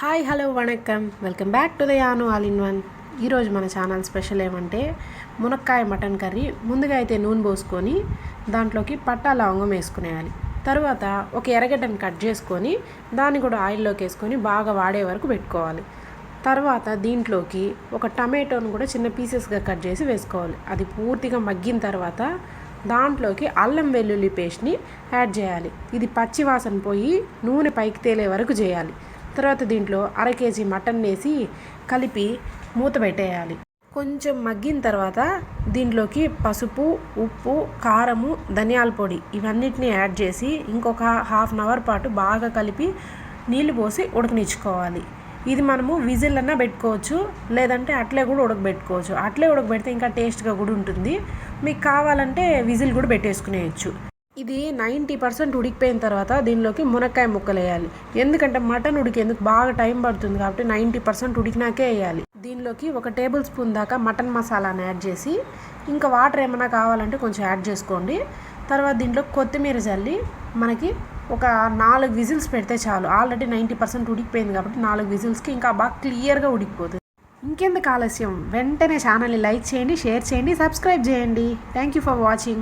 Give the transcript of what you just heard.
Hi hello వణక్కం welcome back to the యాను all in one. ఈరోజు మన ఛానల్ స్పెషల్ ఏమంటే మునక్కాయ మటన్ కర్రీ. ముందుగా అయితే నూనె పోసుకొని దాంట్లోకి పట్టా లవంగం వేసుకునేయాలి. తర్వాత ఒక ఎర్రగడ్డను కట్ చేసుకొని దాన్ని కూడా ఆయిల్లోకి వేసుకొని బాగా వాడే వరకు పెట్టుకోవాలి. తర్వాత దీంట్లోకి ఒక టమాటోను కూడా చిన్న పీసెస్గా కట్ చేసి వేసుకోవాలి. అది పూర్తిగా మగ్గిన తర్వాత దాంట్లోకి అల్లం వెల్లుల్లి పేస్ట్ని యాడ్ చేయాలి. ఇది పచ్చి వాసన పోయి నూనె పైకి తేలే వరకు చేయాలి. తర్వాత దీంట్లో 1/2 kg మటన్ వేసి కలిపి మూత పెట్టేయాలి. కొంచెం మగ్గిన తర్వాత దీంట్లోకి పసుపు, ఉప్పు, కారము, ధనియాల పొడి ఇవన్నిటిని యాడ్ చేసి ఇంకొక 1/2 అవర్ పాటు బాగా కలిపి నీళ్లు పోసి ఉడకనిచ్చుకోవాలి. ఇది మనము విజిల్ అన్నా పెట్టుకోవచ్చు, లేదంటే అట్లే కూడా ఉడకబెట్టుకోవచ్చు. అట్లే ఉడకబెడితే ఇంకా టేస్ట్గా కూడా ఉంటుంది. మీకు కావాలంటే విజిల్ కూడా పెట్టేసుకునేయచ్చు. ఇది 90% ఉడికిపోయిన తర్వాత దీనిలోకి మునక్కాయ ముక్కలు వేయాలి. ఎందుకంటే మటన్ ఉడికేందుకు బాగా టైం పడుతుంది కాబట్టి 90% ఉడికినాకే వేయాలి. దీనిలోకి 1 టేబుల్ స్పూన్ దాకా మటన్ మసాలాను యాడ్ చేసి ఇంకా వాటర్ ఏమైనా కావాలంటే కొంచెం యాడ్ చేసుకోండి. తర్వాత దీంట్లో కొత్తిమీర చల్లి మనకి ఒక 4 విజిల్స్ పెడితే చాలు. ఆల్రెడీ 90% ఉడికిపోయింది కాబట్టి 4 విజిల్స్కి ఇంకా బాగా క్లియర్గా ఉడికిపోతుంది. ఇంకెందుకు ఆలస్యం, వెంటనే ఛానల్ని లైక్ చేయండి, షేర్ చేయండి, సబ్స్క్రైబ్ చేయండి. Thank you for watching.